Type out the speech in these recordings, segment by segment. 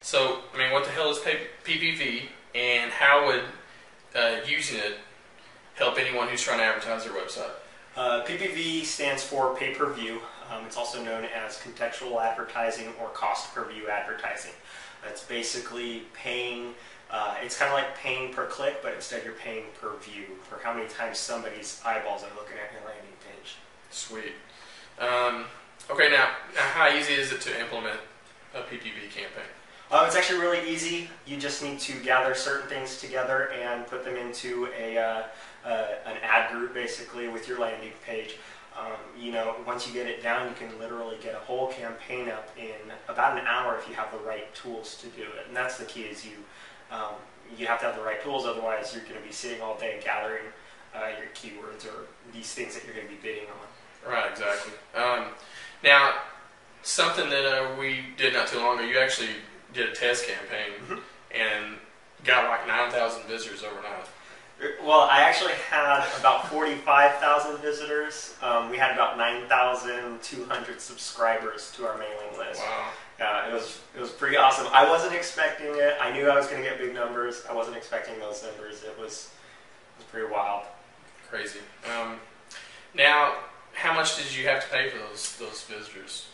So, I mean, what the hell is PPV, and how would using it help anyone who's trying to advertise their website? PPV stands for pay-per-view. It's also known as contextual advertising or cost-per-view advertising. It's basically paying, it's kind of like paying per click, but instead you're paying per view, for how many times somebody's eyeballs are looking at your landing page. Sweet. Okay, now how easy is it to implement a PPV campaign? It's actually really easy. You just need to gather certain things together and put them into an ad group, basically, with your landing page. Once you get it down, you can literally get a whole campaign up in about an hour if you have the right tools to do it. And that's the key, is you have to have the right tools, otherwise you're going to be sitting all day gathering your keywords or these things that you're going to be bidding on. Right, exactly. Now, something that we did not too long ago, you actually did a test campaign and got like 9,000 visitors overnight. Well, I actually had about 45,000 visitors. We had about 9,200 subscribers to our mailing list. Wow. It was pretty awesome. I wasn't expecting it. I knew I was going to get big numbers. I wasn't expecting those numbers. It was pretty wild. Crazy. Now, how much did you have to pay for those visitors?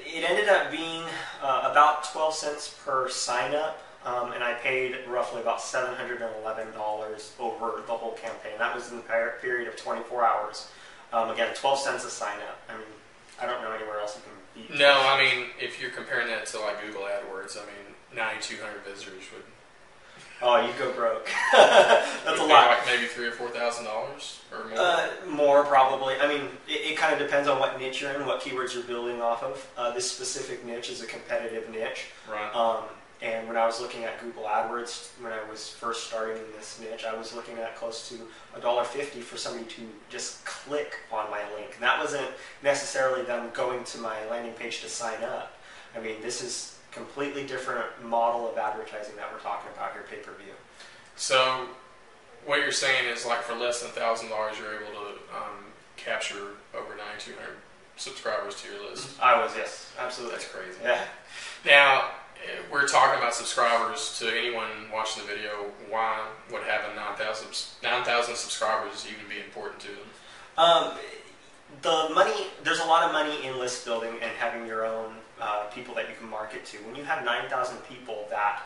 It ended up being about 12 cents per sign up. And I paid roughly about $711 over the whole campaign. That was in the period of 24 hours. Again, 12 cents a sign up. I mean, I don't know anywhere else you can beat. No, I mean, if you're comparing that to like Google AdWords, I mean, 9,200 visitors would... Oh, you'd go broke. That's a lot. Like maybe $3,000 or $4,000 or more? More probably. I mean, it kind of depends on what niche you're in, what keywords you're building off of. This specific niche is a competitive niche. Right. And when I was looking at Google AdWords, when I was first starting in this niche, I was looking at close to $1.50 for somebody to just click on my link. And that wasn't necessarily them going to my landing page to sign up. I mean, this is a completely different model of advertising that we're talking about here, pay-per-view. So what you're saying is, like, for less than $1,000, you're able to capture over 9,200 subscribers to your list. I was, yes, absolutely. That's crazy. Yeah. Now, we're talking about subscribers. To anyone watching the video, why would having 9,000 subscribers even be important to them? There's a lot of money in list building and having your own people that you can market to. When you have 9,000 people that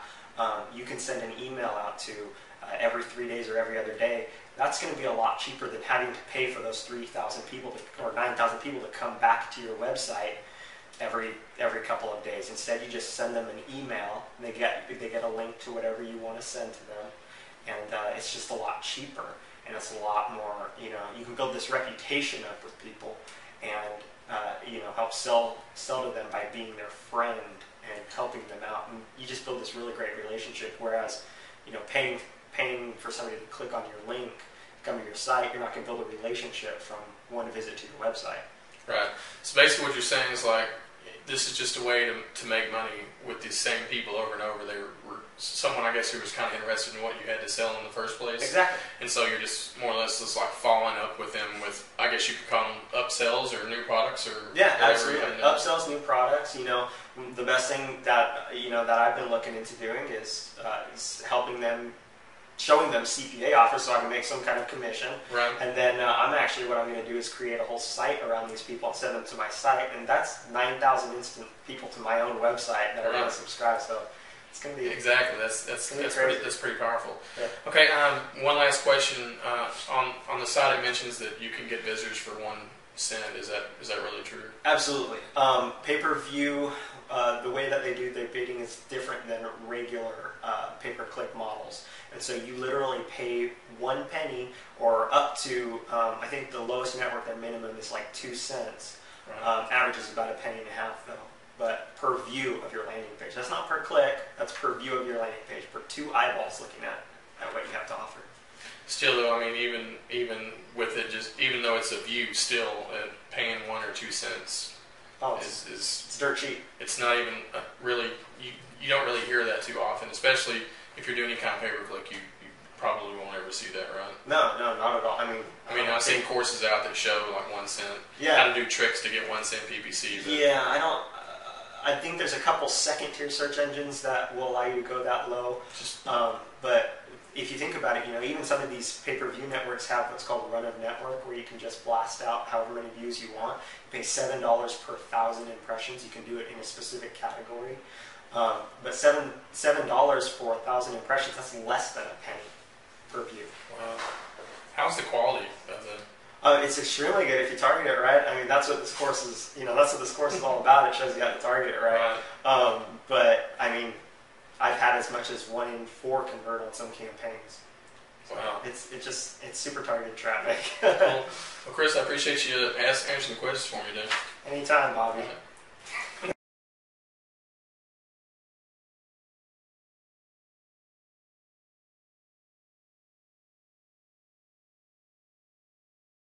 you can send an email out to every 3 days or every other day, that's going to be a lot cheaper than having to pay for those 3,000 people or 9,000 people to come back to your website every couple of days. Instead, you just send them an email, and they get a link to whatever you want to send to them, and it's just a lot cheaper, and it's a lot more. You can build this reputation up with people, and help sell to them by being their friend and helping them out, and you just build this really great relationship. Whereas, paying for somebody to click on your link, come to your site, you're not going to build a relationship from one visit to your website. Right. So basically, what you're saying is, like, this is just a way to make money with these same people over and over. They were someone, I guess, who was kind of interested in what you had to sell in the first place. Exactly. And so you're just more or less just like following up with them with, I guess you could call them upsells or new products or yeah, absolutely. Upsells, new products. The best thing that that I've been looking into doing is helping them. Showing them CPA offers so I can make some kind of commission. Right. And then what I'm going to do is create a whole site around these people and send them to my site. And that's 9,000 instant people to my own website that are going to subscribe. So it's going to be... Exactly. That's pretty powerful. Yeah. Okay, one last question. On the site it mentions that you can get visitors for 1 cent. Is that really true? Absolutely. Pay-per-view, the way that they do their bidding is different than regular pay-per-click models. And so you literally pay 1 penny or up to, I think the lowest network, their minimum is like 2 cents. Right. Average is about 1.50 though, but per view of your landing page. That's not per click, that's per view of your landing page, per 2 eyeballs looking at what you have to offer. Still though, I mean, even with it, even though it's a view, still paying 1 or 2 cents it's dirt cheap. It's not even really, you don't really hear that too often, especially if you're doing any kind of pay-per-click. You probably won't ever see that, right? No, not at all. I mean, I've seen courses out that show like 1 cent. Yeah. How to do tricks to get 1 cent PPC. Yeah, I think there's a couple second-tier search engines that will allow you to go that low. But if you think about it, even some of these pay-per-view networks have what's called run of network, where you can just blast out however many views you want. You pay $7 per 1,000 impressions. You can do it in a specific category. But $7 for 1,000 impressions, that's less than a penny per view. Wow. How's the quality of the... It's extremely good if you target it right. I mean, that's what this course is. That's what this course is all about. It shows you how to target it right. But I mean, I've had as much as 1 in 4 convert on some campaigns. So wow. It's super targeted traffic. Well, Chris, I appreciate you answering the questions for me, dude. Anytime, Bobby. Right.